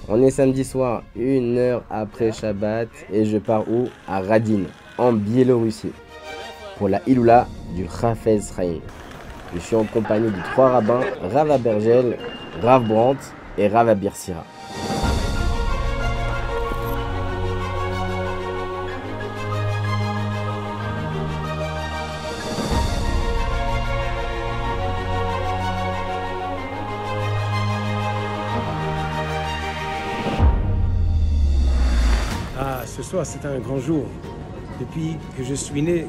On est samedi soir, 1 heure après Shabbat, et je pars où? À Radin, en Biélorussie, pour la Iloula du Chafetz Chaim. Je suis en compagnie de 3 rabbins, Rav Abergel, Rav Brandt et Rav Abirsira. Ce soir, c'est un grand jour. Depuis que je suis né,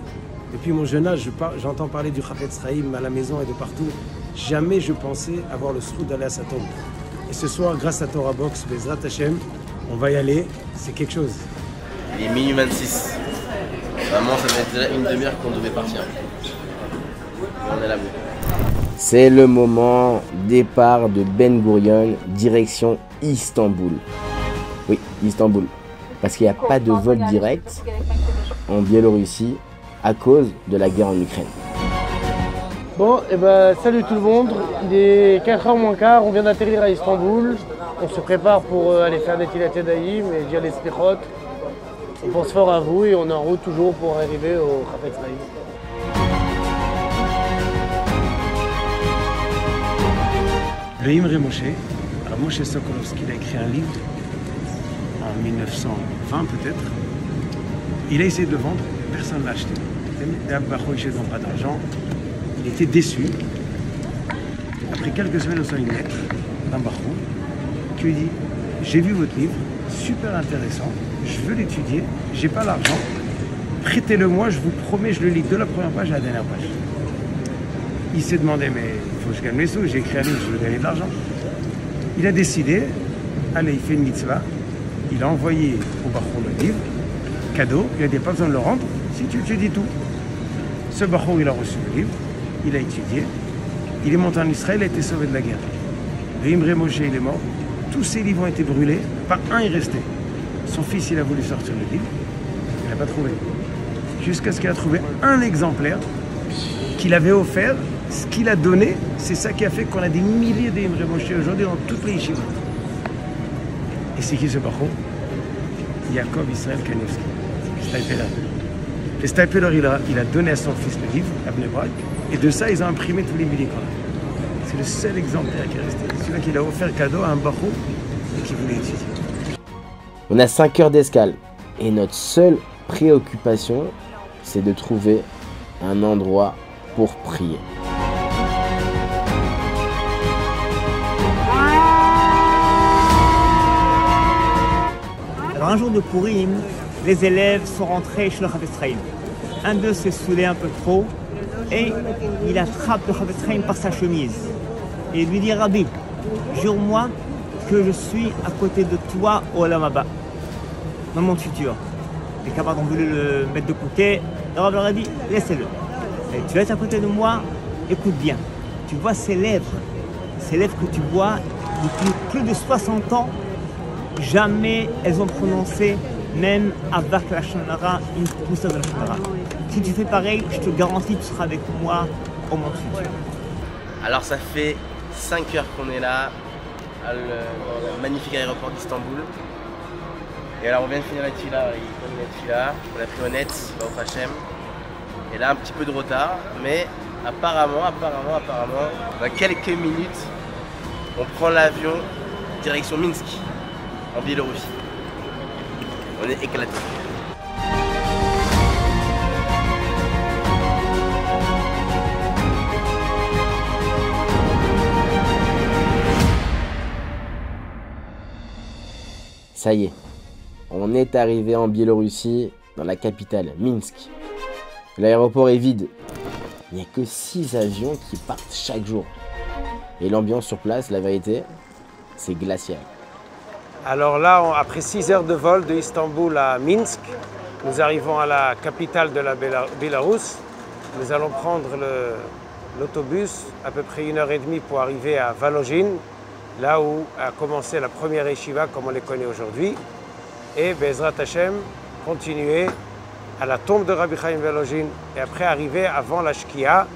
depuis mon jeune âge, j'entends parler du Chafetz Chaim à la maison et de partout. Jamais je pensais avoir le sroud d'aller à sa tombe. Et ce soir, grâce à Torah Box, Bezrat Hashem, on va y aller. C'est quelque chose. Il est minuit 26. Vraiment, ça va être déjà une demi-heure qu'on devait partir. On est là-bas. C'est le moment départ de Ben Gurion, direction Istanbul. Oui, Istanbul. Parce qu'il n'y a pas de vol direct en Biélorussie à cause de la guerre en Ukraine. Bon, et salut tout le monde. Il est 4h moins quart, on vient d'atterrir à Istanbul. On se prépare pour aller faire des Tilat Yadayim et dire les slichot. On pense fort à vous et on est en route toujours pour arriver au Chafetz Chaim. Le Imre Moshe, alors Moshe Sokolovski, il a écrit un livre en 1920 peut-être. Il a essayé de le vendre, personne ne l'a acheté. D'abord, il ne vend pas d'argent. Il était déçu. Après quelques semaines, on reçoit une lettre d'un Bachou qui lui dit: j'ai vu votre livre, super intéressant, je veux l'étudier, j'ai pas l'argent, prêtez-le-moi, je vous promets, je le lis de la première page à la dernière page. Il s'est demandé: mais il faut que je gagne les sous, j'ai écrit un livre, je veux gagner de l'argent. Il a décidé, allez, il fait une mitzvah. Il a envoyé au Bachou le livre, cadeau, il a dit: pas besoin de le rendre, si tu étudies tout. Ce Bachou, il a reçu le livre, il a étudié, il est monté en Israël, il a été sauvé de la guerre. Le Imre Moshe, il est mort, tous ses livres ont été brûlés, pas un est resté. Son fils, il a voulu sortir le livre, il n'a pas trouvé. Jusqu'à ce qu'il a trouvé un exemplaire qu'il avait offert, ce qu'il a donné, c'est ça qui a fait qu'on a des milliers d'Imre Moshe aujourd'hui dans toutes les yeshivot. Et c'est qui ce Bachou? Yaakov Israël Kanievski, Staipeler. Le Staipeler, il a donné à son fils le livre, à Bnei Brak, et de ça, ils ont imprimé tous les milliers qu'on a. C'est le seul exemplaire qui est resté. Celui-là qu'il a offert cadeau à un Bachou et qui voulait étudier. On a 5 heures d'escale et notre seule préoccupation, c'est de trouver un endroit pour prier. Alors un jour de Purim, les élèves sont rentrés chez le Chafetz Chaim. Un d'eux s'est saoulé un peu trop et il attrape le Chafetz Chaim par sa chemise. Et il lui dit: Rabbi, jure-moi que je suis à côté de toi au Olam Haba, dans le monde futur. Les camarades ont voulu le mettre de côté. Le Rabbi leur a dit: laissez-le. Et tu vas être à côté de moi, écoute bien. Tu vois ces lèvres que tu vois depuis plus de 60 ans, jamais elles ont prononcé même avec la Shonara, une poussière de la Shonara. Si tu fais pareil, je te garantis que tu seras avec moi au monde futur. Alors ça fait 5 heures qu'on est là, dans le magnifique aéroport d'Istanbul. Et alors on vient de finir la tefila, on a pris honnête, au Hachem. Et là un petit peu de retard, mais apparemment, dans quelques minutes, on prend l'avion direction Minsk, en Biélorussie. On est éclatés. Ça y est, on est arrivé en Biélorussie, dans la capitale, Minsk. L'aéroport est vide. Il n'y a que 6 avions qui partent chaque jour. Et l'ambiance sur place, la vérité, c'est glacial. Alors là, après 6 heures de vol de Istanbul à Minsk, nous arrivons à la capitale de la Bélarus. Nous allons prendre l'autobus, à peu près 1h30 pour arriver à Volojine, là où a commencé la première yeshiva comme on les connaît aujourd'hui. Et Bezrat Hashem, continuer à la tombe de Rabbi Chaim Volojine et après arriver avant la Shkia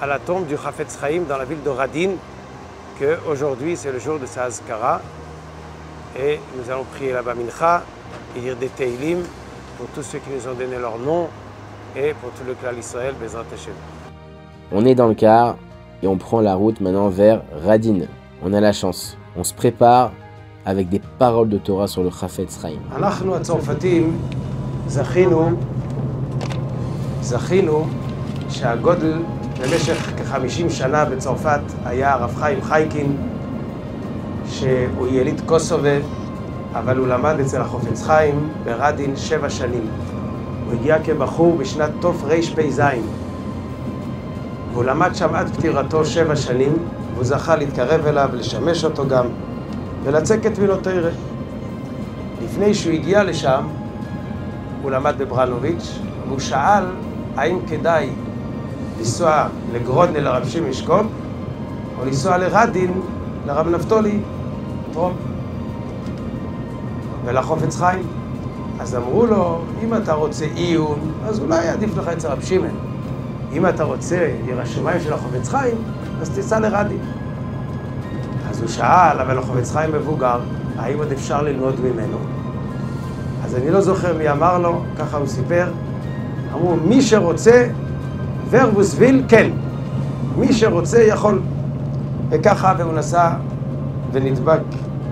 à la tombe du Chafetz Chaim dans la ville de Radin, que aujourd'hui c'est le jour de sa Azkara. et nous allons prier là-bas Mincha et lire des Teilim pour tous ceux qui nous ont donné leur nom et pour tout le clan Israël, Bezrat Hashem. On est dans le car et on prend la route maintenant vers Radin. On a la chance, on se prépare avec des paroles de Torah sur le Chafetz Chaim. אנחנו הצרפתים זכינו שהגודל במשך כ-50 שנה בצרפת היה הרב חיים חייקין, שהוא יליד קוסובה, אבל הוא למד אצל החופץ חיים ברדין 7 שנים. הוא הגיע כבחור בשנת תרפ"ז. והוא למד שם עד פטירתו 7 שנים, והוא זכה להתקרב אליו ולשמש אותו גם, ולצקת מילות תורה. לפני שהוא הגיע לשם, הוא למד בברנוביץ', והוא שאל האם כדאי לנסוע לגרודנה לרב שמעון שקופ, או לנסוע לרדין לרב נפתולי טרומפ ולחופץ חיים. אז אמרו לו, אם אתה רוצה עיון, אז אולי עדיף לך אצל רב שמעון. אם אתה רוצה ירא שמיים של החופץ חיים, אז תיסע לרדין. אז הוא שאל, אבל החופץ חיים מבוגר, האם עוד אפשר ללמוד ממנו? אז אני לא זוכר מי אמר לו, ככה הוא סיפר. אמרו, מי שרוצה, ורבוס ויל, כן. מי שרוצה יכול. וככה, והוא נסע ונדבק,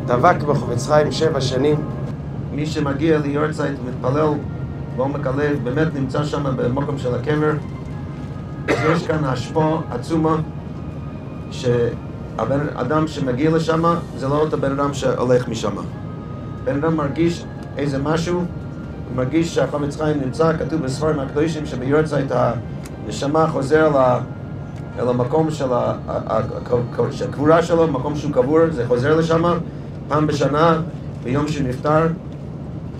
דבק בחופץ חיים 7 שנים. מי שמגיע ליורצייט מתפלל בעומק הלב, באמת נמצא שם במקום של הקבר. יש כאן השפעה עצומה שהבן אדם שמגיע לשם זה לא אותו בן אדם שהולך משם. בן אדם מרגיש איזה משהו, הוא מרגיש שהחפץ חיים נמצא, כתוב בספרים הקדושים שביורצייט הנשמה חוזר אל המקום של הקבורה שלו, מקום שהוא קבור, זה חוזר לשם פעם בשנה, ביום שהוא נפטר.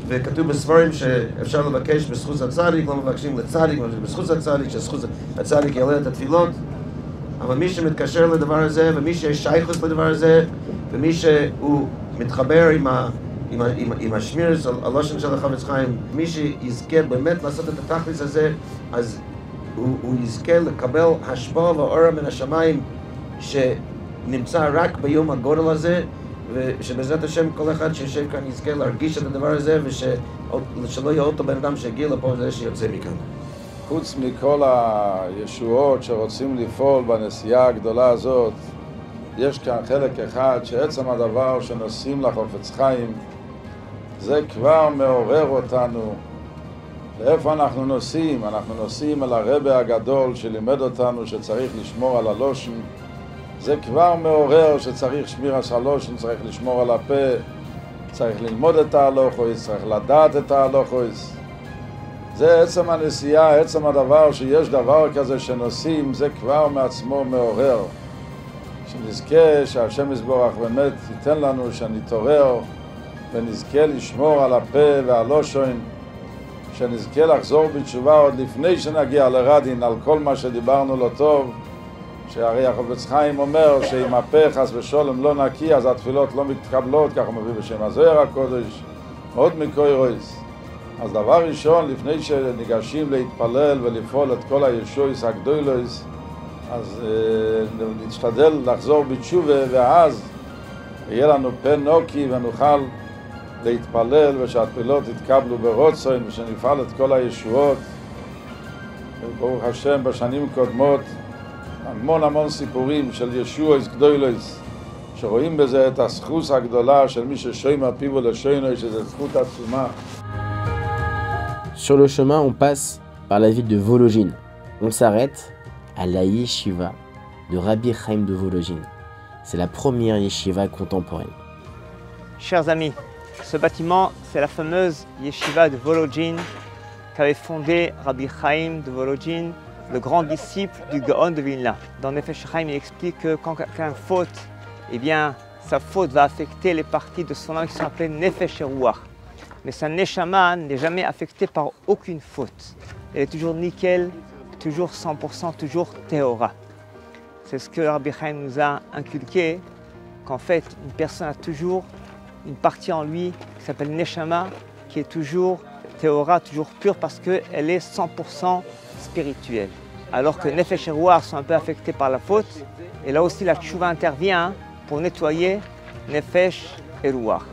וכתוב בספרים שאפשר לבקש בזכות הצדיק, לא מבקשים לצדיק, בזכות הצדיק, שזכות הצדיק יעלה את התפילות. אבל מי שמתקשר לדבר הזה, ומי שיש שייכות לדבר הזה, ומי שהוא מתחבר עם השמירס, הלושן של החפץ חיים, מי שיזכה באמת לעשות את התכלית הזה, אז הוא יזכה לקבל השפעה ואורה מן השמיים שנמצא רק ביום הגודל הזה, ושבעזרת השם כל אחד שיושב כאן יזכה להרגיש את הדבר הזה, ושלא יהיה אותו בן אדם שהגיע לפה זה שיוצא מכאן. חוץ מכל הישועות שרוצים לפעול בנסיעה הגדולה הזאת, יש כאן חלק אחד שעצם הדבר שנוסעים לחופץ חיים, זה כבר מעורר אותנו. לאיפה אנחנו נוסעים? אנחנו נוסעים אל הרבי הגדול שלימד אותנו שצריך לשמור על הלושן. זה כבר מעורר שצריך שמירת הלושן, צריך לשמור על הפה, צריך ללמוד את ההלוכות, צריך לדעת את ההלוכות. זה עצם הנסיעה, עצם הדבר שיש דבר כזה שנוסעים, זה כבר מעצמו מעורר. שנזכה שהשם יזברך באמת ייתן לנו שנתעורר ונזכה לשמור על הפה והלושן, שנזכה לחזור בתשובה עוד לפני שנגיע לרדין על כל מה שדיברנו לא טוב, שהרי החפץ חיים אומר שאם הפה חס ושלום לא נקי אז התפילות לא מתקבלות, ככה מביא בשם הזוהר הקודש, עוד מקוירויס. אז דבר ראשון, לפני שניגשים להתפלל ולפעול את כל הישועות הגדולות, אז נשתדל לחזור בתשובה, ואז יהיה לנו פה נוקי ונוכל להתפלל ושהתפילות יתקבלו ברצון ושנפעל את כל הישועות. ברוך השם, בשנים קודמות המון סיפורים של ישועות גדולות שרואים בזה את הזכות הגדולה של מי ששומע פיו ולשונו, שזה זכות עצומה. Sur le chemin, on passe par la ville de Vologine. On s'arrête à la yeshiva de Rabbi Chaim de Vologine. C'est la première yeshiva contemporaine. Chers amis, ce bâtiment, c'est la fameuse yeshiva de Vologine qu'avait fondé Rabbi Chaim de Vologine, le grand disciple du Gaon de Vilna. Dans Nefesh Chaim, il explique que quand quelqu'un faute, eh bien, sa faute va affecter les parties de son âme qui sont appelées Nefesh et Ruach. Mais sa neshama n'est jamais affectée par aucune faute. Elle est toujours nickel, toujours 100%, toujours théora. C'est ce que Rabbi Chaim nous a inculqué, qu'en fait, une personne a toujours une partie en lui qui s'appelle neshama, qui est toujours théora, toujours pure, parce qu'elle est 100% spirituelle. Alors que nefesh et ruach sont un peu affectés par la faute, et là aussi la tchouva intervient pour nettoyer nefesh et ruach.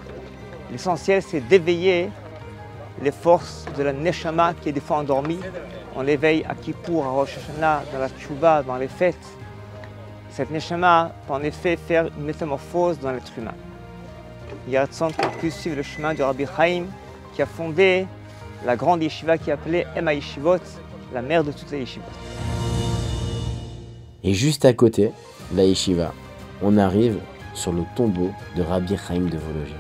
L'essentiel, c'est d'éveiller les forces de la Neshama qui est des fois endormie. On l'éveille à Kippour, à Rosh Hashanah, dans la Tchouva, dans les fêtes. Cette Neshama peut en effet faire une métamorphose dans l'être humain. Il y a raison qu'on puisse suivre le chemin du Rabbi Chaim qui a fondé la grande yeshiva qui est appelée Ema Yeshivot, la mère de toutes les yeshivot. Et juste à côté, la yeshiva, on arrive sur le tombeau de Rabbi Chaim de Vologine.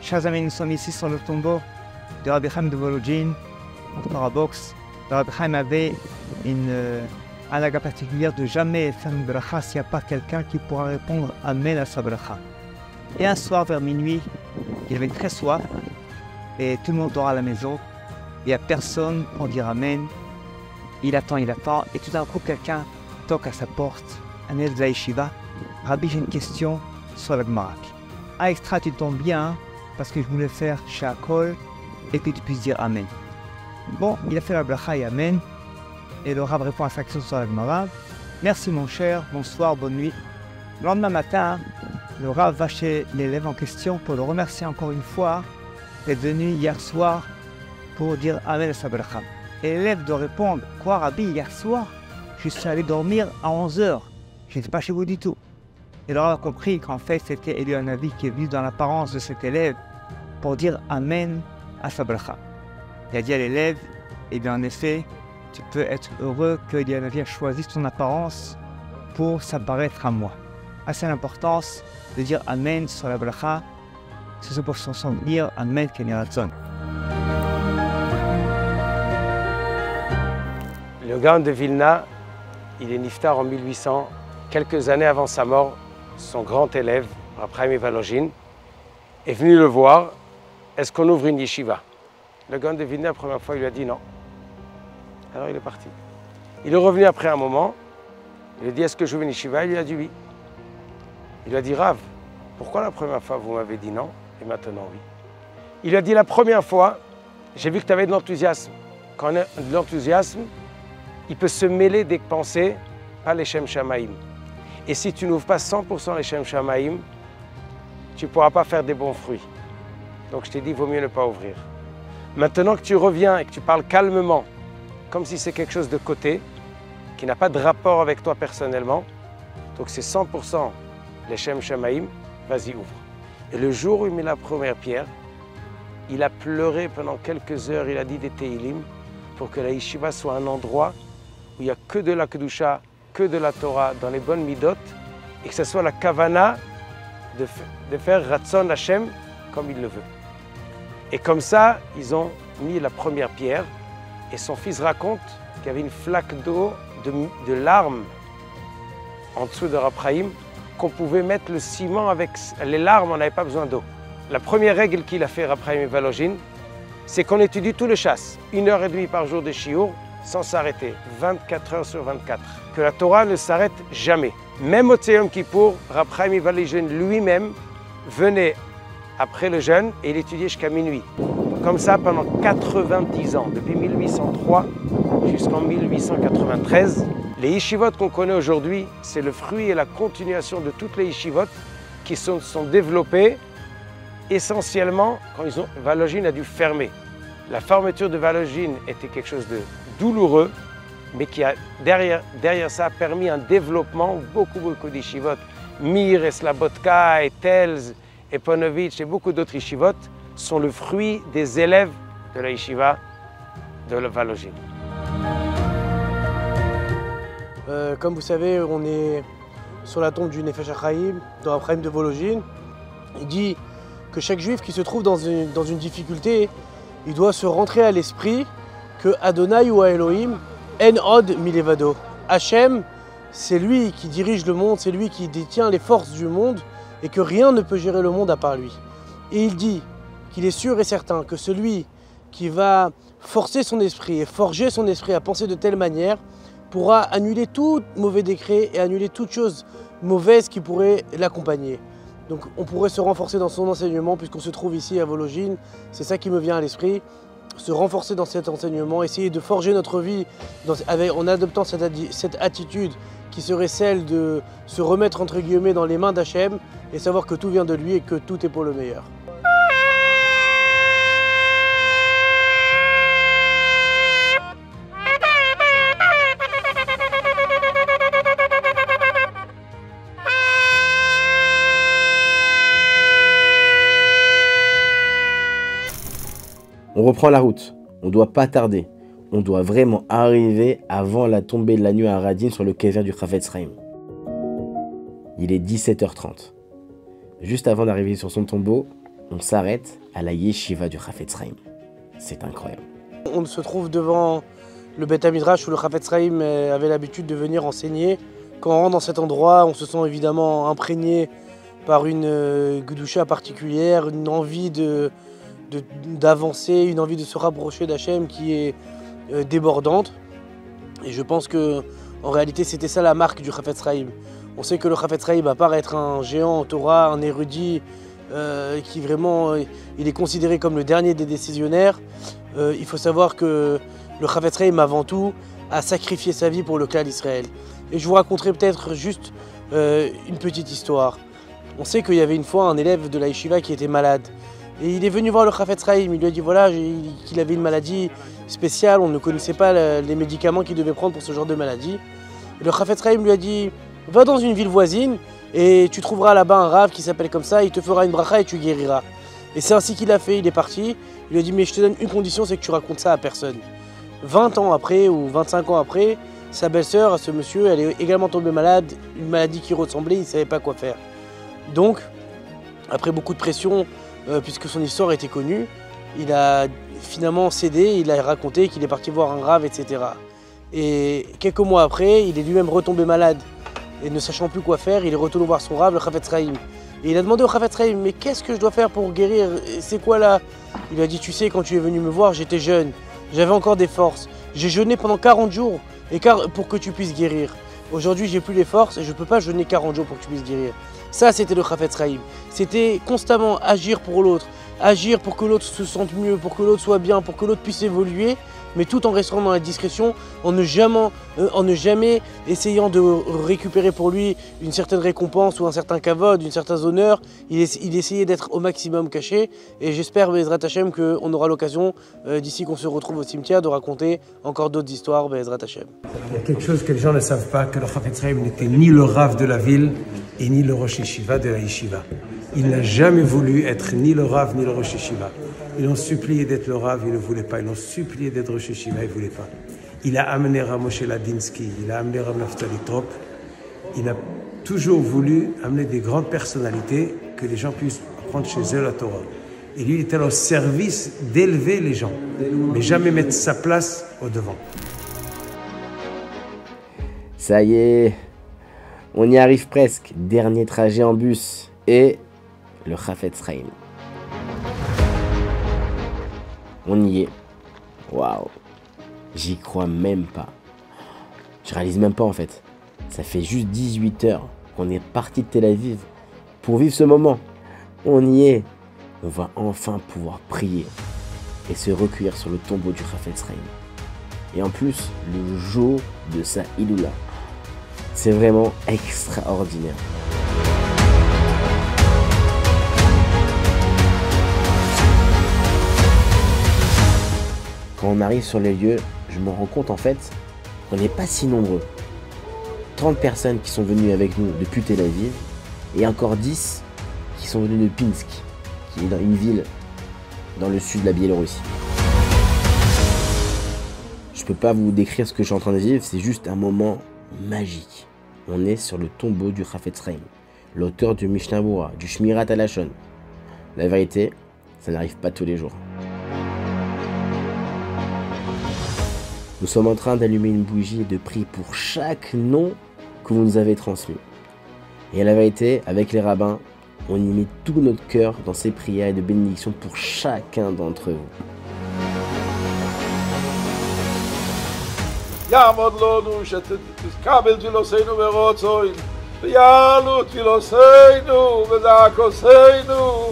Chers amis, nous sommes ici sur le tombeau de Rabbi Chaim de Vologine, au Parabox. Rabbi Chaim avait une halaga particulière de jamais faire une bracha s'il n'y a pas quelqu'un qui pourra répondre Amen à sa bracha. Et un soir vers minuit, il avait très soif et tout le monde dort à la maison. Il n'y a personne pour dire Amen. Il attend et tout d'un coup quelqu'un toque à sa porte, un élève de la yeshiva. Rabbi, j'ai une question sur la Gemara. À extra, tu tombes bien parce que je voulais faire Shakol et que tu puisses dire Amen. Bon, il a fait la bracha et Amen. Et le Rav répond à sa question sur la Gemara. Merci mon cher, bonsoir, bonne nuit. Le lendemain matin, le Rav va chez l'élève en question pour le remercier encore une fois d'être venu hier soir pour dire Amen à sa bracha. Et l'élève doit répondre, quoi Rabbi, hier soir, je suis allé dormir à 11h. Je n'étais pas chez vous du tout. Et le Rav a compris qu'en fait, c'était Eliyahu Hanavi qui est venu dans l'apparence de cet élève pour dire Amen à sa bracha. Il a dit à l'élève, eh bien en effet, tu peux être heureux que Eliyahu Hanavi a choisi ton apparence pour s'apparaître à moi. Assez l'importance de dire Amen sur la bracha, c'est ce pour s'en dire Amen Ken Yeh Ratzon. Le Gaon de Vilna, il est niftar en 1800, quelques années avant sa mort. Son grand élève, Rabbi Chaim Vologine, est venu le voir. Est-ce qu'on ouvre une yeshiva? Le Gaon de Vilna, la première fois, il lui a dit non. Alors il est parti. Il est revenu après un moment. Il lui a dit, est-ce que j'ouvre une yeshiva? Il lui a dit oui. Il lui a dit, Rav, pourquoi la première fois vous m'avez dit non et maintenant oui? Il lui a dit, la première fois, j'ai vu que tu avais de l'enthousiasme. Quand on a de l'enthousiasme, il peut se mêler des pensées, pas les Shem Shamaim. Et si tu n'ouvres pas 100% les Shem Shamaim, tu ne pourras pas faire des bons fruits. Donc je t'ai dit, il vaut mieux ne pas ouvrir. Maintenant que tu reviens et que tu parles calmement, comme si c'est quelque chose de côté, qui n'a pas de rapport avec toi personnellement, donc c'est 100% les Shem Shamaim, vas-y, ouvre. Et le jour où il met la première pierre, il a pleuré pendant quelques heures, il a dit des Tehillim, pour que la yeshiva soit un endroit où il n'y a que de la Kedusha, que de la Torah, dans les bonnes midot, et que ce soit la kavana de faire Ratzon Hashem comme il le veut. Et comme ça, ils ont mis la première pierre, et son fils raconte qu'il y avait une flaque d'eau, de larmes, en dessous de Rabbi Chaim, qu'on pouvait mettre le ciment avec les larmes, on n'avait pas besoin d'eau. La première règle qu'il a fait, Rabbi Chaim Vologine, c'est qu'on étudie tout le chasse, 1h30 par jour de shiur, sans s'arrêter, 24 heures sur 24. Que la Torah ne s'arrête jamais. Même au Yom Kippour, Rabbi Chaim Vologine lui-même venait après le jeûne et il étudiait jusqu'à minuit. Comme ça pendant 90 ans, depuis 1803 jusqu'en 1893. Les yeshivot qu'on connaît aujourd'hui, c'est le fruit et la continuation de toutes les yeshivot qui sont développées essentiellement quand Vologine a dû fermer. La fermeture de Vologine était quelque chose de douloureux, mais qui a derrière ça a permis un développement où beaucoup d'yeshivot, Mir et Slabotka et Telz et Ponovitch et beaucoup d'autres yeshivot sont le fruit des élèves de la yeshiva de Vologine. Comme vous savez, on est sur la tombe du Nefesh HaChaim, de Rabbi Chaim de Vologine. Il dit que chaque juif qui se trouve dans une difficulté, il doit se rentrer à l'esprit que Adonai ou Elohim, En Od Milevado. Hachem, c'est lui qui dirige le monde, c'est lui qui détient les forces du monde et que rien ne peut gérer le monde à part lui. Et il dit qu'il est sûr et certain que celui qui va forcer son esprit et forger son esprit à penser de telle manière pourra annuler tout mauvais décret et annuler toute chose mauvaise qui pourrait l'accompagner. Donc on pourrait se renforcer dans son enseignement puisqu'on se trouve ici à Vologine, c'est ça qui me vient à l'esprit. se renforcer dans cet enseignement, essayer de forger notre vie en adoptant cette attitude qui serait celle de se remettre entre guillemets dans les mains d'Hachem et savoir que tout vient de lui et que tout est pour le meilleur. On reprend la route, on doit pas tarder, on doit vraiment arriver avant la tombée de la nuit à Radin sur le kéver du Chafetz Chaim. Il est 17h30. Juste avant d'arriver sur son tombeau, on s'arrête à la yeshiva du Chafetz Chaim. C'est incroyable. On se trouve devant le Beth Midrash où le Chafetz Chaim avait l'habitude de venir enseigner. Quand on rentre dans cet endroit, on se sent évidemment imprégné par une Gdusha particulière, une envie d'avancer, une envie de se rapprocher d'Hachem qui est débordante. Et je pense que en réalité c'était ça la marque du Chafetz Chaim. On sait que le Chafetz Chaim, à part être un géant en Torah, un érudit qui vraiment il est considéré comme le dernier des décisionnaires, il faut savoir que le Chafetz Chaim avant tout a sacrifié sa vie pour le clan d'Israël. Et je vous raconterai peut-être juste une petite histoire. On sait qu'il y avait une fois un élève de la yeshiva qui était malade. Et il est venu voir le Chafetz Chaim, il lui a dit voilà, qu'il avait une maladie spéciale, on ne connaissait pas les médicaments qu'il devait prendre pour ce genre de maladie. Et le Chafetz Chaim lui a dit va dans une ville voisine et tu trouveras là-bas un rave qui s'appelle comme ça, il te fera une bracha et tu guériras. Et c'est ainsi qu'il a fait, il est parti, il lui a dit mais je te donne une condition, c'est que tu racontes ça à personne. 20 ans après ou 25 ans après, sa belle-sœur, ce monsieur, elle est également tombée malade, une maladie qui ressemblait, il ne savait pas quoi faire. Donc, après beaucoup de pression, puisque son histoire était connue, il a finalement cédé, il a raconté qu'il est parti voir un rave, etc. Et quelques mois après, il est lui-même retombé malade. Et ne sachant plus quoi faire, il est retourné voir son rave, le Chafetz Chaim. Et il a demandé au Chafetz Chaim, mais qu'est-ce que je dois faire pour guérir? C'est quoi là? Il lui a dit, tu sais, quand tu es venu me voir, j'étais jeune, j'avais encore des forces. J'ai jeûné pendant 40 jours pour que tu puisses guérir. Aujourd'hui, j'ai plus les forces et je ne peux pas jeûner 40 jours pour que tu puisses guérir. Ça, c'était le Chafetz Chaim. C'était constamment agir pour l'autre, agir pour que l'autre se sente mieux, pour que l'autre soit bien, pour que l'autre puisse évoluer, mais tout en restant dans la discrétion, en ne jamais essayant de récupérer pour lui une certaine récompense ou un certain kavod, une certaine honneur. Il essayait d'être au maximum caché. Et j'espère, Be'ezrat Hashem, qu'on aura l'occasion, d'ici qu'on se retrouve au cimetière, de raconter encore d'autres histoires, Be'ezrat Hashem. Il y a quelque chose que les gens ne savent pas, que le Chafetz Chaim n'était ni le Rav de la ville et ni le Rosh Yeshiva de la Yeshiva. Il n'a jamais voulu être ni le Rav ni le Rosh Yeshiva. Ils l'ont supplié d'être le Rav, il ne voulait pas. Ils l'ont supplié d'être Rosh Yeshiva, il ne voulait pas. Il a amené Rav Moshe Ladinsky, il a amené Rav Naftali Trop. Il a toujours voulu amener des grandes personnalités que les gens puissent apprendre chez eux la Torah. Et lui, il était au service d'élever les gens, mais jamais mettre sa place au devant. Ça y est, on y arrive presque. Dernier trajet en bus et le Chafetz Chaim. On y est. Waouh. J'y crois même pas. Je réalise même pas en fait. Ça fait juste 18 heures qu'on est parti de Tel Aviv pour vivre ce moment. On y est. On va enfin pouvoir prier et se recueillir sur le tombeau du Chafetz Chaim. Et en plus, le jour de sa Iloula. C'est vraiment extraordinaire. Quand on arrive sur les lieux, je me rends compte en fait qu'on n'est pas si nombreux. 30 personnes qui sont venues avec nous depuis Tel Aviv et encore 10 qui sont venues de Pinsk, qui est dans une ville dans le sud de la Biélorussie. Je peux pas vous décrire ce que je suis en train de vivre, c'est juste un moment magique. On est sur le tombeau du Chafetz Chaim, l'auteur du Mishnah Berurah, du Shmirat Halashon. La vérité, ça n'arrive pas tous les jours. Nous sommes en train d'allumer une bougie et de prier pour chaque nom que vous nous avez transmis. Et à la vérité, avec les rabbins, on y met tout notre cœur dans ces prières et de bénédictions pour chacun d'entre vous. יעמוד לנו שתקבל תפילותינו ברצון, ויעלו תפילותינו ודקותינו,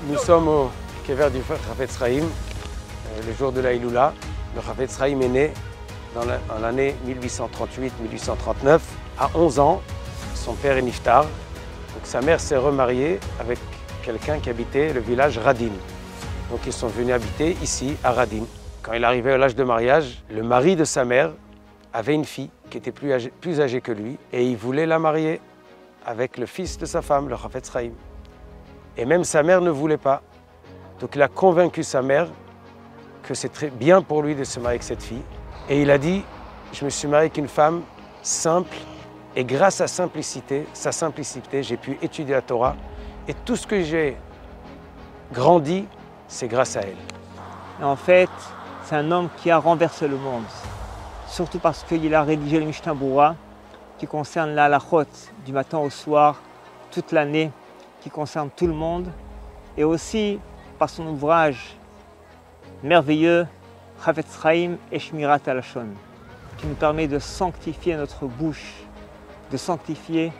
Nous sommes au Kever du Chafetz Chaim, le jour de la Iloula. Le Chafetz Chaim est né en l'année 1838-1839. À 11 ans, son père est niftar. Donc sa mère s'est remariée avec quelqu'un qui habitait le village Radin. Donc ils sont venus habiter ici, à Radin. Quand il arrivait à l'âge de mariage, le mari de sa mère avait une fille qui était plus âgée que lui et il voulait la marier avec le fils de sa femme, le Chafetz Chaim. Et même sa mère ne voulait pas. Donc il a convaincu sa mère que c'est très bien pour lui de se marier avec cette fille. Et il a dit, je me suis marié avec une femme simple et grâce à sa simplicité, j'ai pu étudier la Torah et tout ce que j'ai grandi, c'est grâce à elle. Et en fait, c'est un homme qui a renversé le monde. Surtout parce qu'il a rédigé le Mishnah Berurah qui concerne la halachot du matin au soir, toute l'année, qui concerne tout le monde. Et aussi par son ouvrage merveilleux, Chafetz Chaim et Shmirat HaLashon, qui nous permet de sanctifier notre bouche, de sanctifier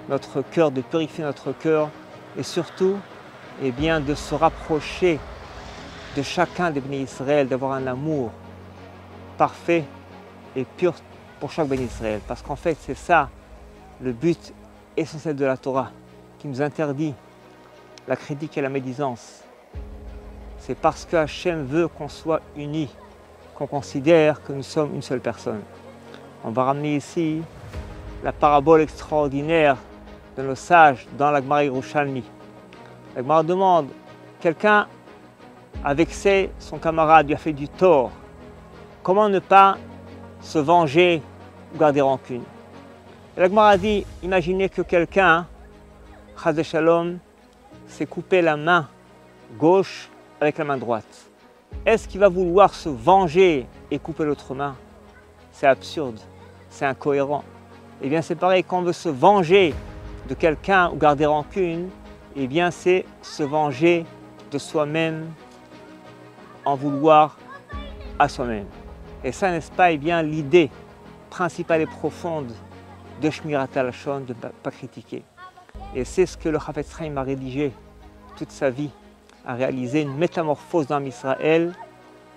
notre cœur, de purifier notre cœur et surtout eh bien, de se rapprocher de chacun des bénis Israël, d'avoir un amour parfait et pur pour chaque béni Israël. Parce qu'en fait, c'est ça le but essentiel de la Torah, qui nous interdit la critique et la médisance. C'est parce que Hachem veut qu'on soit unis, qu'on considère que nous sommes une seule personne. On va ramener ici la parabole extraordinaire de nos sages dans la Gemara Yerushalmi. La Gemara demande, quelqu'un a vexé son camarade, lui a fait du tort. Comment ne pas se venger ou garder rancune? Et la Gemara dit, imaginez que quelqu'un, Chas v'Shalom, s'est coupé la main gauche avec la main droite. Est-ce qu'il va vouloir se venger et couper l'autre main? C'est absurde, c'est incohérent. Eh bien c'est pareil, quand on veut se venger de quelqu'un ou garder rancune, eh bien c'est se venger de soi-même, en vouloir à soi-même. Et ça, n'est-ce pas, eh bien l'idée principale et profonde de Shmirat HaLashon, de ne pas critiquer. Et c'est ce que le Chafetz Chaim a rédigé toute sa vie, a réalisé une métamorphose dans Israël,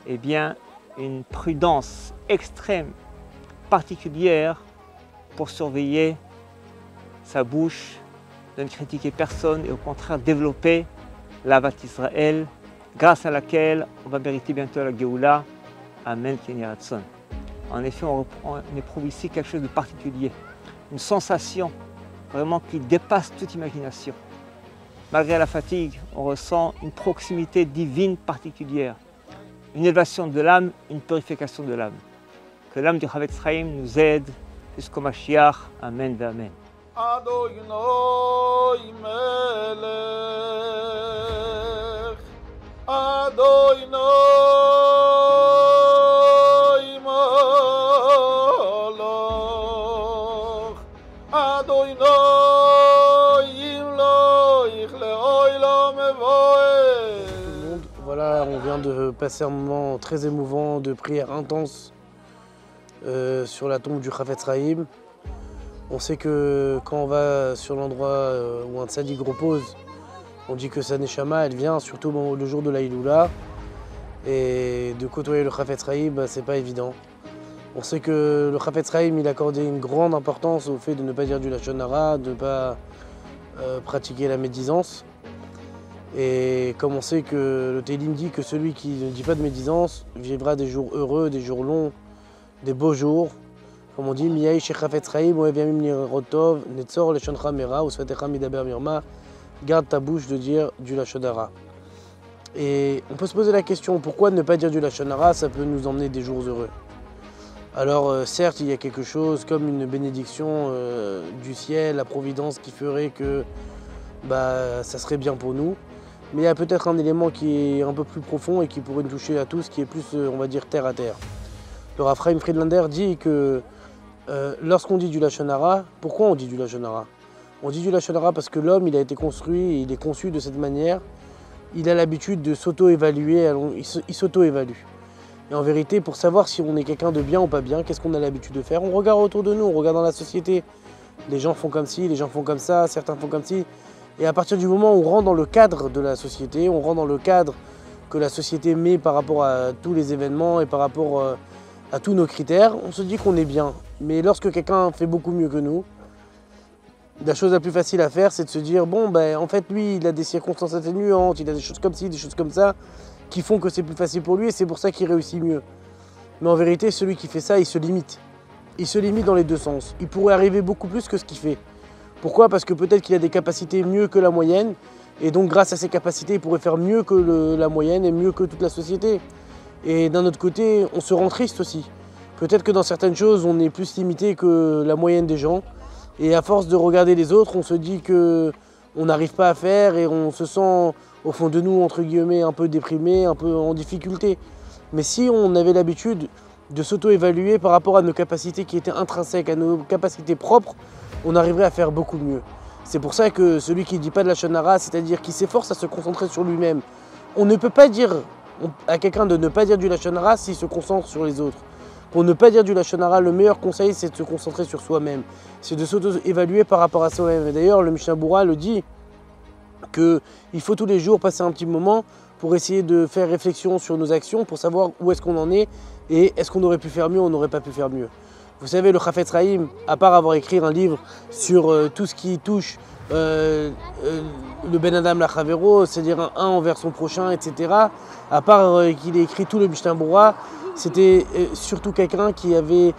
eh bien une prudence extrême, particulière, pour surveiller sa bouche, de ne critiquer personne et au contraire développer l'Avat Israël, grâce à laquelle on va mériter bientôt la Géoula. Amen, Ken Yaratzon. En effet, on éprouve ici quelque chose de particulier, une sensation vraiment qui dépasse toute imagination. Malgré la fatigue, on ressent une proximité divine particulière, une élévation de l'âme, une purification de l'âme. Que l'âme du Chafetz Chaim nous aide jusqu'au Mashiach. Amen et Amen. Voilà, on vient de passer un moment très émouvant de prière intense sur la tombe du Chafetz Chaim. On sait que quand on va sur l'endroit où un tzaddik repose, on dit que sa neshama, elle vient surtout le jour de la Iloula. Et de côtoyer le Chafetz Chaim, c'est pas évident. On sait que le Chafetz Chaim, il accordait une grande importance au fait de ne pas dire du Lachon Hara, de ne pas pratiquer la médisance. Et comme on sait que le Télim dit que celui qui ne dit pas de médisance vivra des jours heureux, des jours longs, des beaux jours. Comme on dit, Miyai Shech Chafetz Chaim, Oev Yamim Nirotov, Netzor Leshoncha Mera, Usvatecha Midaber Mirma, garde ta bouche de dire du Lachon Hara. Et on peut se poser la question, pourquoi ne pas dire du Lachon Hara, ça peut nous emmener des jours heureux. Alors certes, il y a quelque chose comme une bénédiction du ciel, la providence qui ferait que ça serait bien pour nous. Mais il y a peut-être un élément qui est un peu plus profond et qui pourrait nous toucher à tous, qui est plus, on va dire, terre à terre. Le Rav Chaim Friedlander dit que lorsqu'on dit du Lachon Hara, pourquoi on dit du Lachon Hara? On dit du Lachon Hara parce que l'homme, il a été construit et il est conçu de cette manière. Il a l'habitude de s'auto-évaluer, il s'auto-évalue. Et en vérité, pour savoir si on est quelqu'un de bien ou pas bien, qu'est-ce qu'on a l'habitude de faire? On regarde autour de nous, on regarde dans la société. Les gens font comme ci, les gens font comme ça, certains font comme ci. Et à partir du moment où on rentre dans le cadre de la société, on rentre dans le cadre que la société met par rapport à tous les événements et par rapport à tous nos critères, on se dit qu'on est bien. Mais lorsque quelqu'un fait beaucoup mieux que nous, la chose la plus facile à faire, c'est de se dire, bon, ben, en fait, lui, il a des circonstances atténuantes, il a des choses comme ci, des choses comme ça, qui font que c'est plus facile pour lui et c'est pour ça qu'il réussit mieux. Mais en vérité, celui qui fait ça, il se limite. Il se limite dans les deux sens. Il pourrait arriver beaucoup plus que ce qu'il fait. Pourquoi? Parce que peut-être qu'il a des capacités mieux que la moyenne, et donc grâce à ses capacités, il pourrait faire mieux que la moyenne et mieux que toute la société. Et d'un autre côté, on se rend triste aussi. Peut-être que dans certaines choses, on est plus limité que la moyenne des gens. Et à force de regarder les autres, on se dit qu'on n'arrive pas à faire et on se sent au fond de nous, entre guillemets, un peu déprimé, un peu en difficulté. Mais si on avait l'habitude de s'auto-évaluer par rapport à nos capacités qui étaient intrinsèques, à nos capacités propres, on arriverait à faire beaucoup mieux. C'est pour ça que celui qui ne dit pas de la Lachon Hara, c'est-à-dire qui s'efforce à se concentrer sur lui-même, on ne peut pas dire à quelqu'un de ne pas dire du Lachon Hara s'il se concentre sur les autres. Pour ne pas dire du Lachon Hara, le meilleur conseil, c'est de se concentrer sur soi-même. C'est de s'auto-évaluer par rapport à soi-même. Et d'ailleurs, le Mishnah Berurah le dit qu'il faut tous les jours passer un petit moment pour essayer de faire réflexion sur nos actions, pour savoir où est-ce qu'on en est et est-ce qu'on aurait pu faire mieux ou on n'aurait pas pu faire mieux. Vous savez, le Chafetz Chaim, à part avoir écrit un livre sur tout ce qui touche le Ben Adam Lachavero, c'est-à-dire un envers son prochain, etc., à part qu'il ait écrit tout le Mishnah Berurah, c'était surtout quelqu'un qui avait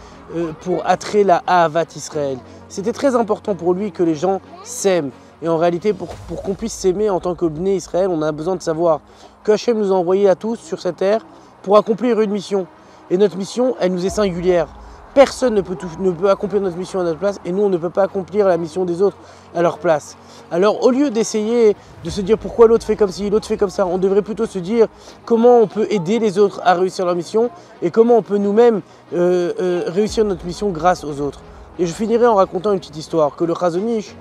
pour attrait la Ahavat Israël. C'était très important pour lui que les gens s'aiment. Et en réalité, pour qu'on puisse s'aimer en tant que Bnei Israël, on a besoin de savoir que Hachem nous a envoyés à tous sur cette terre pour accomplir une mission. Et notre mission, elle nous est singulière. Personne ne peut accomplir notre mission à notre place et nous, on ne peut pas accomplir la mission des autres à leur place. Alors, au lieu d'essayer de se dire pourquoi l'autre fait comme ci, l'autre fait comme ça, on devrait plutôt se dire comment on peut aider les autres à réussir leur mission et comment on peut nous-mêmes réussir notre mission grâce aux autres. Et je finirai en racontant une petite histoire, que le Chazon Ish,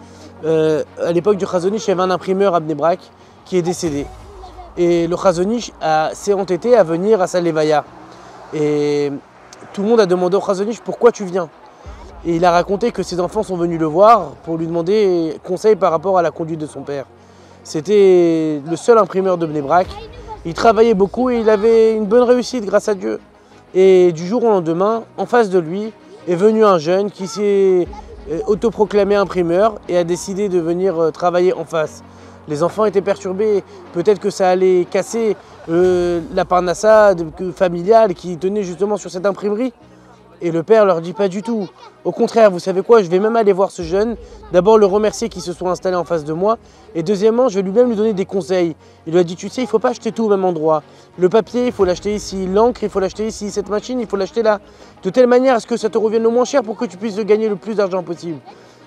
à l'époque du Chazon Ish, il y avait un imprimeur à Bnei Brak qui est décédé. Et le Chazon Ish s'est entêté à venir à sa Levaya. Et tout le monde a demandé au Chazon Ish pourquoi tu viens. Et il a raconté que ses enfants sont venus le voir pour lui demander conseil par rapport à la conduite de son père. C'était le seul imprimeur de Bnei Brak. Il travaillait beaucoup et il avait une bonne réussite grâce à Dieu. Et du jour au lendemain, en face de lui, est venu un jeune qui s'est autoproclamé imprimeur et a décidé de venir travailler en face. Les enfants étaient perturbés, peut-être que ça allait casser la parnassa familiale qui tenait justement sur cette imprimerie. Et le père leur dit pas du tout. Au contraire, vous savez quoi, je vais même aller voir ce jeune, d'abord le remercier qu'il se soit installé en face de moi, et deuxièmement, je vais lui-même lui donner des conseils. Il lui a dit, tu sais, il ne faut pas acheter tout au même endroit. Le papier, il faut l'acheter ici, l'encre, il faut l'acheter ici, cette machine, il faut l'acheter là. De telle manière à ce que ça te revienne le moins cher pour que tu puisses gagner le plus d'argent possible.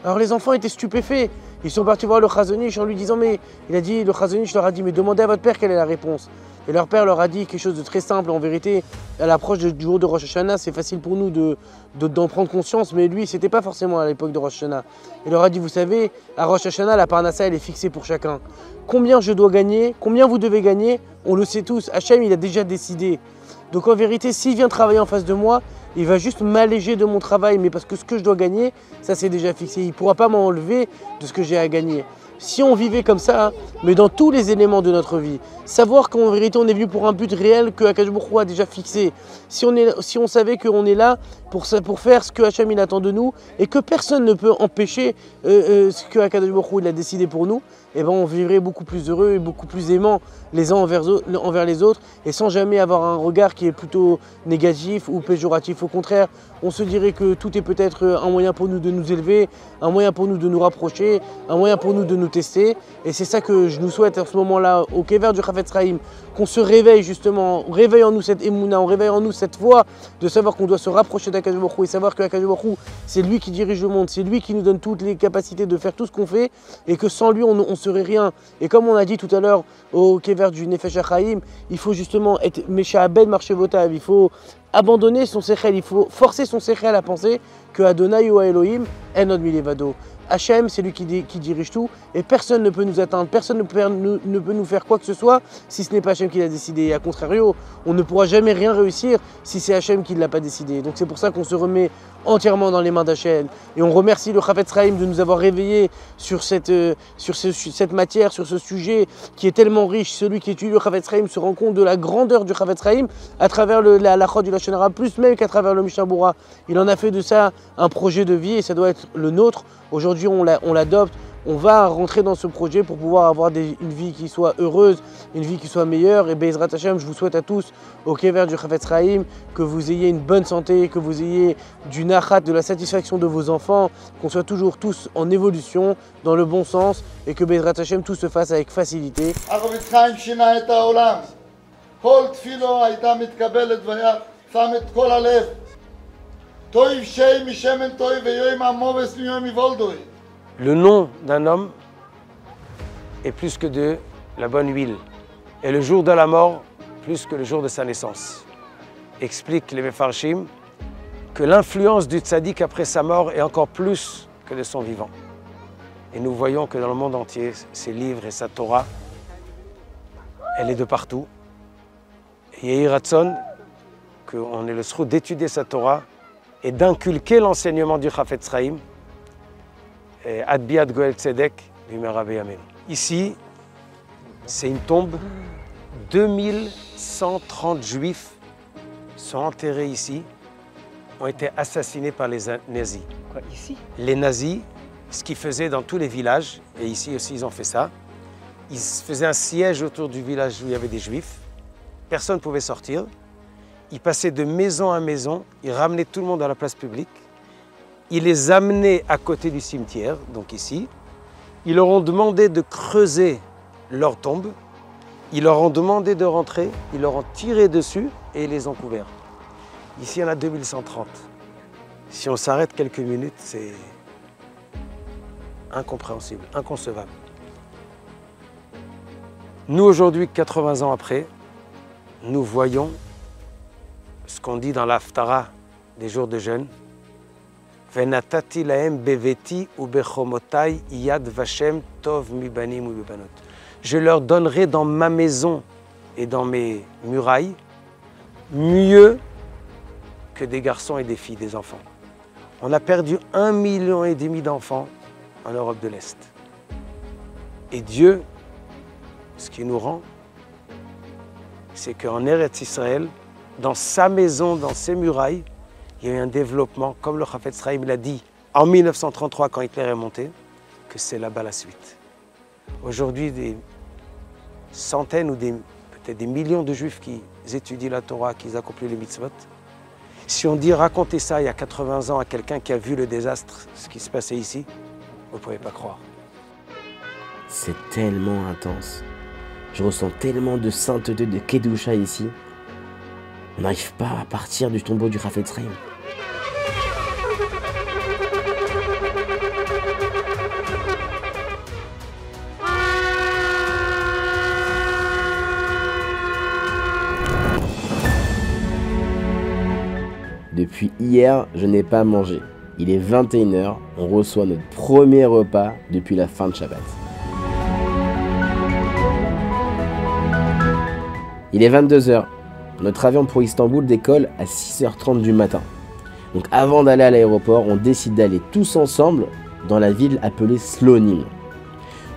Alors les enfants étaient stupéfaits. Ils sont partis voir le Chazon Ish en lui disant, mais il a dit, le Chazon Ish leur a dit, mais demandez à votre père quelle est la réponse. Et leur père leur a dit quelque chose de très simple. En vérité, à l'approche du jour de Rosh Hashanah, c'est facile pour nous d'en prendre conscience, mais lui, c'était pas forcément à l'époque de Rosh Hashanah. Il leur a dit, vous savez, à Rosh Hashanah, la parnassa, elle est fixée pour chacun. Combien je dois gagner, combien vous devez gagner, on le sait tous. Hachem, il a déjà décidé. Donc en vérité, s'il vient travailler en face de moi, il va juste m'alléger de mon travail, mais parce que ce que je dois gagner, ça c'est déjà fixé. Il ne pourra pas m'enlever de ce que j'ai à gagner. Si on vivait comme ça, mais dans tous les éléments de notre vie, savoir qu'en vérité on est venu pour un but réel que Akadosh Baruch Hu a déjà fixé, si on savait qu'on est là pour faire ce que Hachem il attend de nous et que personne ne peut empêcher ce que Akadosh Baruch Hu il a décidé pour nous, eh ben on vivrait beaucoup plus heureux et beaucoup plus aimants les uns envers les autres et sans jamais avoir un regard qui est plutôt négatif ou péjoratif. Au contraire, on se dirait que tout est peut-être un moyen pour nous de nous élever, un moyen pour nous de nous rapprocher, un moyen pour nous de nous tester. Et c'est ça que je nous souhaite en ce moment-là, au Kever du Chafetz Chaim, qu'on se réveille justement, on réveille en nous cette émouna, on réveille en nous cette foi de savoir qu'on doit se rapprocher d'Akadosh Baruch Hu et savoir que Akadosh Baruch Hu, c'est lui qui dirige le monde, c'est lui qui nous donne toutes les capacités de faire tout ce qu'on fait et que sans lui, on serait rien. Et comme on a dit tout à l'heure au Kever du Nefesh HaChaim, il faut justement être Meshaabed Marchevotav, il faut abandonner son sechel, il faut forcer son sechel à penser que Adonai ou Elohim est notre milevado. Hachem, c'est lui qui dirige tout et personne ne peut nous atteindre, personne ne peut nous faire quoi que ce soit si ce n'est pas Hachem qui l'a décidé. Et à contrario, on ne pourra jamais rien réussir si c'est Hachem qui ne l'a pas décidé. Donc c'est pour ça qu'on se remet entièrement dans les mains d'Hachem. Et on remercie le Chafetz Chaim de nous avoir réveillés sur cette matière, sur ce sujet qui est tellement riche. Celui qui étudie le Chafetz Chaim se rend compte de la grandeur du Chafetz Chaim à travers la halachot du Lashon Hara, plus même qu'à travers le Mishnah Berurah. Il en a fait de ça un projet de vie et ça doit être le nôtre. Aujourd'hui, on l'adopte. On va rentrer dans ce projet pour pouvoir avoir une vie qui soit heureuse, une vie qui soit meilleure. Et Be'ezrat Hashem, je vous souhaite à tous, au Kever du Chafetz Chaim, que vous ayez une bonne santé, que vous ayez du nachat, de la satisfaction de vos enfants, qu'on soit toujours tous en évolution, dans le bon sens, et que Be'ezrat Hashem, tout se fasse avec facilité. Le nom d'un homme est plus que de la bonne huile, et le jour de la mort plus que le jour de sa naissance. Explique les Mefarshim que l'influence du tzaddik après sa mort est encore plus que de son vivant. Et nous voyons que dans le monde entier, ses livres et sa Torah, elle est de partout. Et Yehi Ratzon, qu'on ait le srout d'étudier sa Torah et d'inculquer l'enseignement du Chafetz Chaim, Ad Biat Goel Tzedek, Vimera Beyamenu. Ici, c'est une tombe. 2130 juifs sont enterrés ici, ont été assassinés par les nazis. Quoi, ici? Les nazis, ce qu'ils faisaient dans tous les villages, et ici aussi ils ont fait ça, ils faisaient un siège autour du village où il y avait des juifs, personne ne pouvait sortir, ils passaient de maison à maison, ils ramenaient tout le monde à la place publique, ils les amenaient à côté du cimetière, donc ici. Ils leur ont demandé de creuser leur tombe. Ils leur ont demandé de rentrer. Ils leur ont tiré dessus et ils les ont couverts. Ici, il y en a 2130. Si on s'arrête quelques minutes, c'est incompréhensible, inconcevable. Nous, aujourd'hui, 80 ans après, nous voyons ce qu'on dit dans l'Haftara des jours de jeûne. Venatati lahem beveti u bechomotai yad vashem tov mi banim u bebanot. Je leur donnerai dans ma maison et dans mes murailles mieux que des garçons et des filles, des enfants. On a perdu 1,5 million d'enfants en Europe de l'Est. Et Dieu, ce qui nous rend, c'est qu'en Eretz Israël, dans sa maison, dans ses murailles, il y a eu un développement, comme le Chafetz Chaim l'a dit en 1933 quand Hitler est monté, que c'est là-bas la suite. Aujourd'hui, des centaines ou peut-être des millions de juifs qui étudient la Torah, qui accomplissent les mitzvot. Si on dit raconter ça il y a 80 ans à quelqu'un qui a vu le désastre, ce qui se passait ici, vous ne pouvez pas croire. C'est tellement intense. Je ressens tellement de sainteté, de Kedusha ici. On n'arrive pas à partir du tombeau du Chafetz Chaim. Depuis hier, je n'ai pas mangé. Il est 21 h, on reçoit notre premier repas depuis la fin de Shabbat. Il est 22 h. Notre avion pour Istanbul décolle à 6h30 du matin. Donc avant d'aller à l'aéroport, on décide d'aller tous ensemble dans la ville appelée Slonim.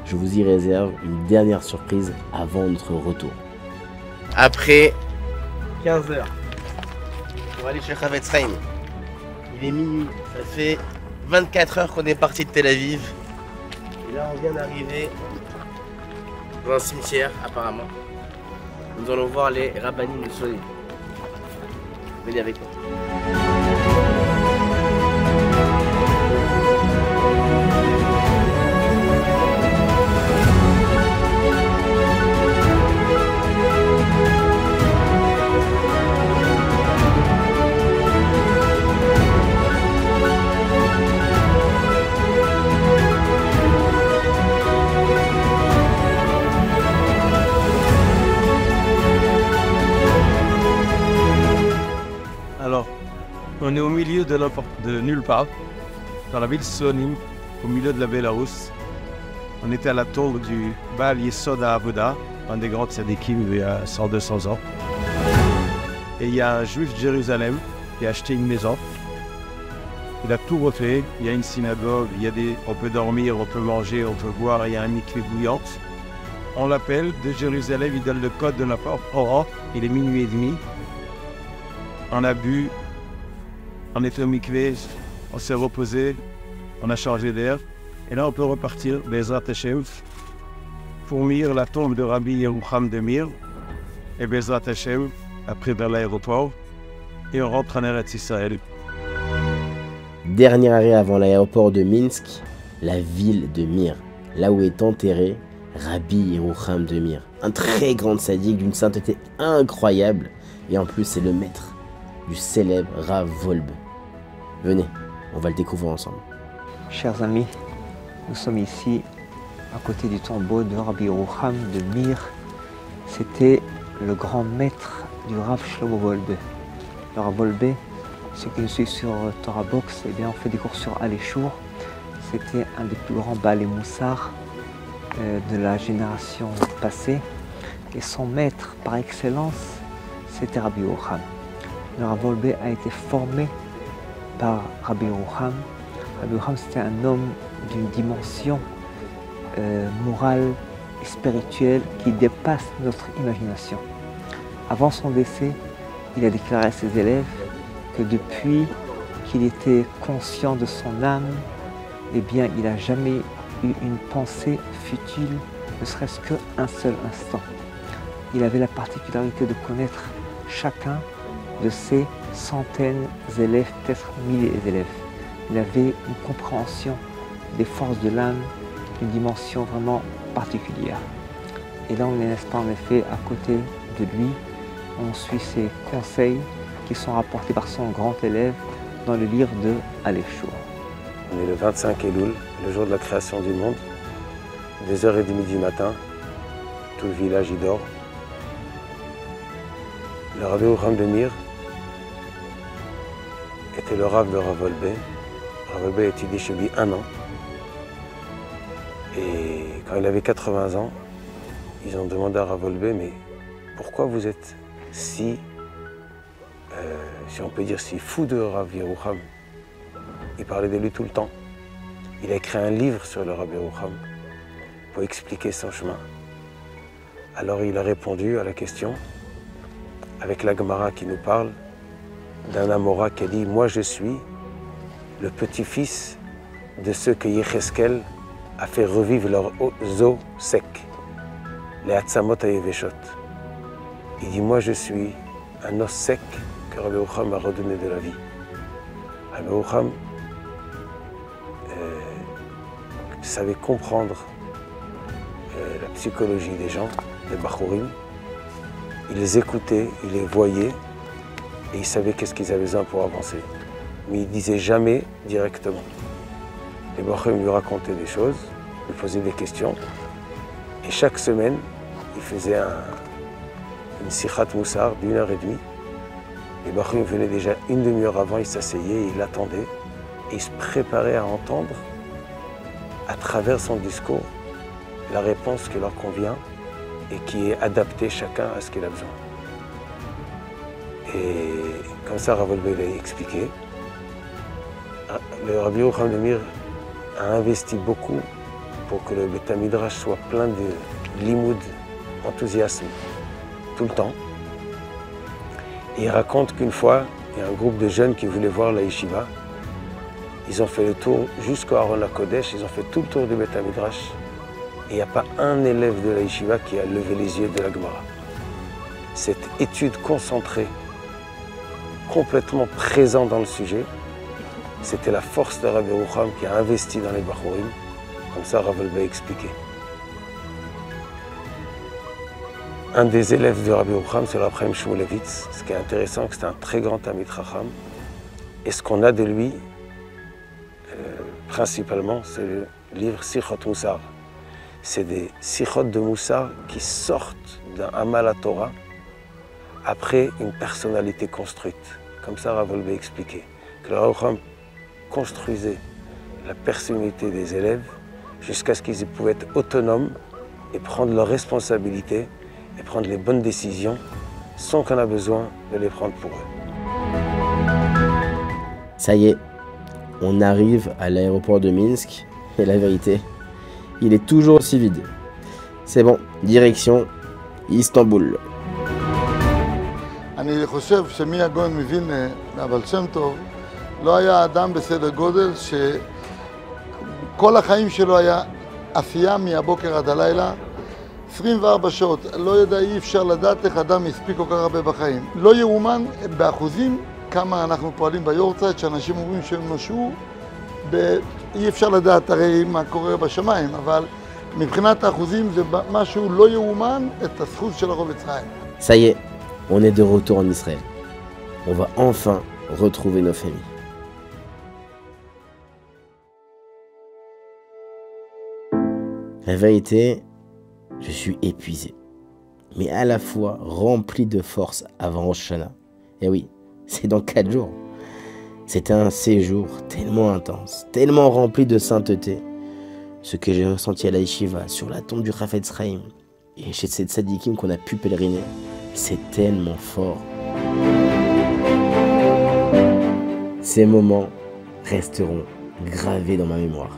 Je vous y réserve une dernière surprise avant notre retour. Après 15 h, on va aller chez Chafetz Chaim. Il est minuit, ça fait 24 h qu'on est parti de Tel Aviv. Et là on vient d'arriver dans un cimetière apparemment. Nous allons voir les rabbanim de Slonim. Venez avec moi. On est au milieu de nulle part, dans la ville de Slonim, au milieu de la Bélarus. On était à la tombe du Baal Yesod HaAvoda, un des grands tzadikim il y a 100-200 ans. Et il y a un juif de Jérusalem qui a acheté une maison. Il a tout refait. Il y a une synagogue, on peut dormir, on peut manger, on peut boire, il y a un mikvé bouillante. On l'appelle de Jérusalem, il donne le code de la porte. Il est minuit et demi. On a bu, on était au mikvé, on s'est reposé, on a changé d'air. Et là, on peut repartir, Bezrat Hashem, pour Mir, la tombe de Rabbi Yerucham de Mir, et Bezrat Hashem, après vers l'aéroport, et on rentre en Eretz Israël. Dernier arrêt avant l'aéroport de Minsk, la ville de Mir, là où est enterré Rabbi Yerucham de Mir, un très grand sadique d'une sainteté incroyable, et en plus c'est le maître du célèbre Rav Wolbe. Venez, on va le découvrir ensemble. Chers amis, nous sommes ici à côté du tombeau de Rabbi Yerucham de Mir. C'était le grand maître du Rav Shlomo Wolbe. Le Rav Wolbe, ceux qui nous suivent sur Torah Box, eh bien, on fait des cours sur Aléchour. C'était un des plus grands Baalei Moussar de la génération passée. Et son maître par excellence, c'était Rabbi Yerucham. Le Rav Wolbe a été formé par Rabbi Yerucham. Rabbi Yerucham, c'était un homme d'une dimension morale et spirituelle qui dépasse notre imagination. Avant son décès, il a déclaré à ses élèves que depuis qu'il était conscient de son âme, eh bien, il n'a jamais eu une pensée futile, ne serait-ce qu'un seul instant. Il avait la particularité de connaître chacun de ses centaines d'élèves, peut-être milliers d'élèves. Il avait une compréhension des forces de l'âme, une dimension vraiment particulière. Et là, on est, n'est-ce pas, en effet, à côté de lui. On suit ses conseils qui sont rapportés par son grand élève dans le livre de Aléchour. On est le 25 Elul, le jour de la création du monde, 2h30 du matin, tout le village y dort. Le Rabbi Yerucham de Mir était le Rav de Rav Wolbe. Rav Wolbe a étudié chez lui 1 an. Et quand il avait 80 ans, ils ont demandé à Rav Wolbe, mais pourquoi vous êtes si on peut dire si fou de Rav Yerucham? Il parlait de lui tout le temps. Il a écrit un livre sur le Rabbi Yerucham pour expliquer son chemin. Alors il a répondu à la question avec la Gemara qui nous parle d'un Amora qui a dit « Moi je suis le petit-fils de ceux que Yecheskel a fait revivre leurs os secs, les Hatzamot Hayeveshot. » Il dit « Moi je suis un os sec que Rabbi Yerucham a redonné de la vie. » Rabbi Yerucham savait comprendre la psychologie des gens, des Bachourim. Il les écoutait, il les voyait et il savait qu'est-ce qu'ils avaient besoin pour avancer. Mais il ne disait jamais directement. Les Bachourim lui racontaient des choses, lui posaient des questions et chaque semaine, il faisait une Sichat Moussar d'1h30. Les Bachourim venaient déjà une demi-heure avant, ils s'asseyaient, ils l'attendaient et ils se préparaient à entendre à travers son discours la réponse qui leur convient et qui est adaptée chacun à ce qu'il a besoin. Et comme ça, Rav Wolbe l'a expliqué. Le Rabbi Yerucham de Mir a investi beaucoup pour que le Beth Midrash soit plein de limoud, enthousiasme, tout le temps. Et il raconte qu'une fois, il y a un groupe de jeunes qui voulaient voir la yeshiva. Ils ont fait le tour jusqu'au Aron HaKodesh, ils ont fait tout le tour du Beth Midrash. Et il n'y a pas un élève de la yeshiva qui a levé les yeux de la Gemara. Cette étude concentrée, complètement présente dans le sujet, c'était la force de Rabbi Yerucham qui a investi dans les Bachourim. Comme ça, Rav Wolbe a expliqué. Un des élèves de Rabbi Yerucham, c'est l'Abraham Shmulevitz. Ce qui est intéressant, c'est que c'est un très grand Talmid Chacham. Et ce qu'on a de lui, principalement, c'est le livre Sichot Moussar. C'est des Sichot de Moussar qui sortent d'un Amal Torah après une personnalité construite. Comme ça, Rav Wolbe a expliqué que le Rabbi Yerucham construisait la personnalité des élèves jusqu'à ce qu'ils puissent être autonomes et prendre leurs responsabilités et prendre les bonnes décisions sans qu'on ait besoin de les prendre pour eux. Ça y est, on arrive à l'aéroport de Minsk et la vérité, il est toujours aussi vide. C'est bon, direction Istanbul. אני חושב שמי הגאון מווילנה, אבל שם טוב, לא היה אדם בסדר גודל שכל החיים שלו היה עשייה מהבוקר עד הלילה, 24 שעות. לא יודע, אי אפשר לדעת איך אדם הספיק כל כך הרבה בחיים. לא יאומן באחוזים כמה אנחנו פועלים ביורצייט, שאנשים אומרים שהם נושעו, אי אפשר לדעת הרי מה קורה בשמיים, אבל מבחינת האחוזים זה משהו לא יאומן את הזכות של החפץ חיים. Ça y est, on est de retour en Israël. On va enfin retrouver nos familles. La vérité, je suis épuisé, mais à la fois rempli de force avant Rosh Hashanah. Et oui, c'est dans 4 jours. C'était un séjour tellement intense, tellement rempli de sainteté. Ce que j'ai ressenti à la Yeshiva, sur la tombe du Chafetz Chaim, et chez ces tzadikim qu'on a pu pèleriner, c'est tellement fort. Ces moments resteront gravés dans ma mémoire.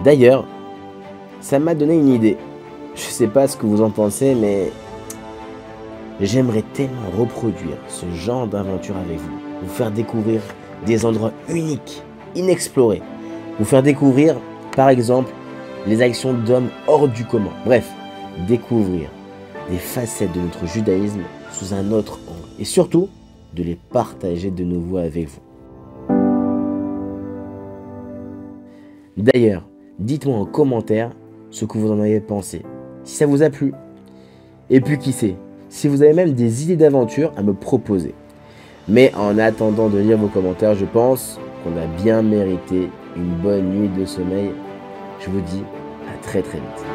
D'ailleurs, ça m'a donné une idée. Je sais pas ce que vous en pensez, mais j'aimerais tellement reproduire ce genre d'aventure avec vous. Vous faire découvrir des endroits uniques, inexplorés. Vous faire découvrir, par exemple, les actions d'hommes hors du commun. Bref, découvrir des facettes de notre judaïsme sous un autre angle. Et surtout, de les partager de nouveau avec vous. D'ailleurs, dites-moi en commentaire ce que vous en avez pensé, si ça vous a plu. Et puis qui sait, si vous avez même des idées d'aventure à me proposer. Mais en attendant de lire vos commentaires, je pense qu'on a bien mérité une bonne nuit de sommeil. Je vous dis à très très vite.